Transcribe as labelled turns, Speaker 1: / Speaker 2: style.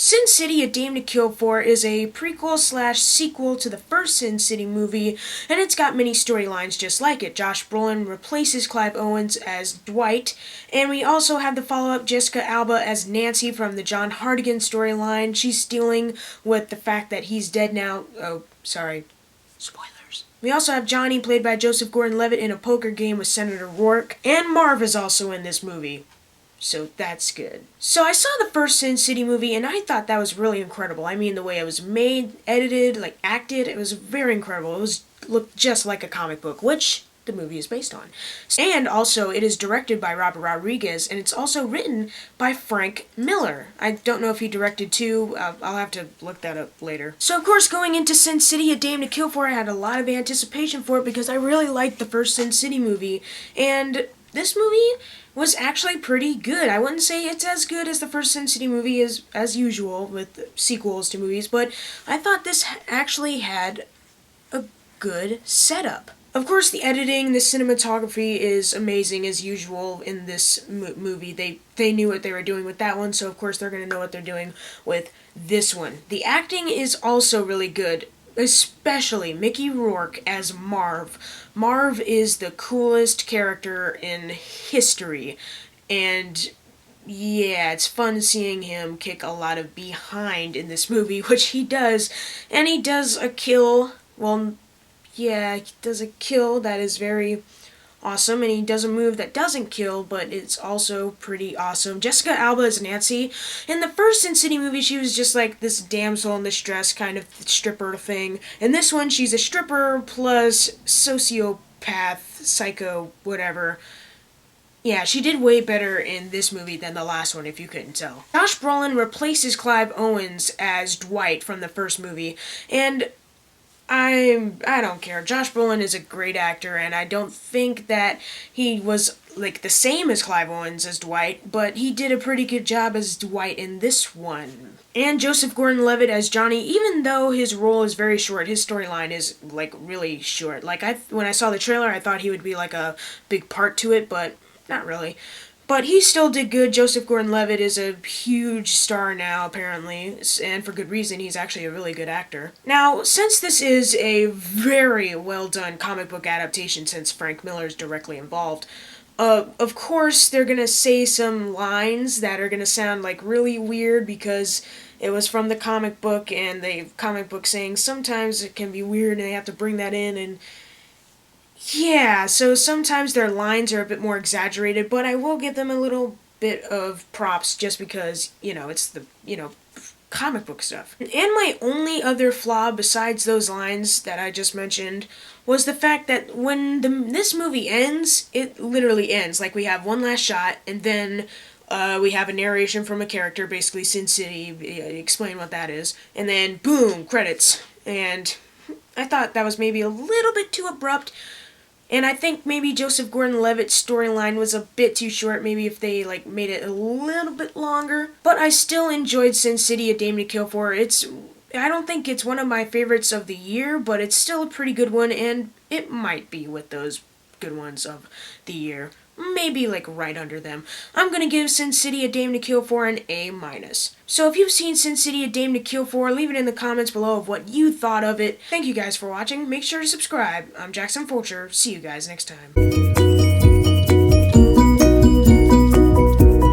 Speaker 1: Sin City: A Dame to Kill For is a prequel/sequel to the first Sin City movie, and it's got many storylines just like it. Josh Brolin replaces Clive Owens as Dwight, and we also have the follow-up Jessica Alba as Nancy from the John Hardigan storyline. She's dealing with the fact that he's dead now. Oh, sorry. Spoilers. We also have Johnny, played by Joseph Gordon-Levitt, in a poker game with Senator Rourke, and Marv is also in this movie. So that's good. So I saw the first Sin City movie and I thought that was really incredible. I mean, the way it was made, edited, acted, it was very incredible. It looked just like a comic book, which the movie is based on. And also, it is directed by Robert Rodriguez, and it's also written by Frank Miller. I don't know if he directed too. I'll have to look that up later. So, of course, going into Sin City: A Dame to Kill For, I had a lot of anticipation for it because I really liked the first Sin City movie, and this movie was actually pretty good. I wouldn't say it's as good as the first Sin City movie as usual with sequels to movies, but I thought this actually had a good setup. Of course, the editing, the cinematography is amazing as usual in this movie. They knew what they were doing with that one, so of course they're going to know what they're doing with this one. The acting is also really good, especially Mickey Rourke as Marv. Marv is the coolest character in history, and yeah, it's fun seeing him kick a lot of behind in this movie, which he does, and he does a kill, well, yeah, he does a kill that is very awesome, and he does a move that doesn't kill, but it's also pretty awesome. Jessica Alba is Nancy. In the first Sin City movie, she was just like this damsel in distress kind of stripper thing. In this one, she's a stripper plus sociopath, psycho, whatever. Yeah, she did way better in this movie than the last one, if you couldn't tell. Josh Brolin replaces Clive Owens as Dwight from the first movie, and I don't care. Josh Brolin is a great actor, and I don't think that he was the same as Clive Owens as Dwight, but he did a pretty good job as Dwight in this one. And Joseph Gordon-Levitt as Johnny, even though his role is very short, his storyline is really short. When I saw the trailer, I thought he would be a big part to it, but not really. But he still did good. Joseph Gordon-Levitt is a huge star now, apparently, and for good reason. He's actually a really good actor. Now, since this is a very well-done comic book adaptation, since Frank Miller is directly involved, of course they're gonna say some lines that are gonna sound really weird because it was from the comic book, and the comic book saying sometimes it can be weird and they have to bring that in, and yeah, so sometimes their lines are a bit more exaggerated, but I will give them a little bit of props just because, it's the, comic book stuff. And my only other flaw besides those lines that I just mentioned was the fact that when this movie ends, it literally ends. We have one last shot, and then we have a narration from a character, basically Sin City, explain what that is, and then boom, credits. And I thought that was maybe a little bit too abrupt. And I think maybe Joseph Gordon-Levitt's storyline was a bit too short, maybe if they made it a little bit longer. But I still enjoyed Sin City: A Dame to Kill For. I don't think it's one of my favorites of the year, but it's still a pretty good one, and it might be with those good ones of the year. Maybe right under them. I'm gonna give Sin City: A Dame to Kill For an A-. So if you've seen Sin City: A Dame to Kill For, leave it in the comments below of what you thought of it. Thank you guys for watching. Make sure to subscribe. I'm Jackson Fulcher. See you guys next time.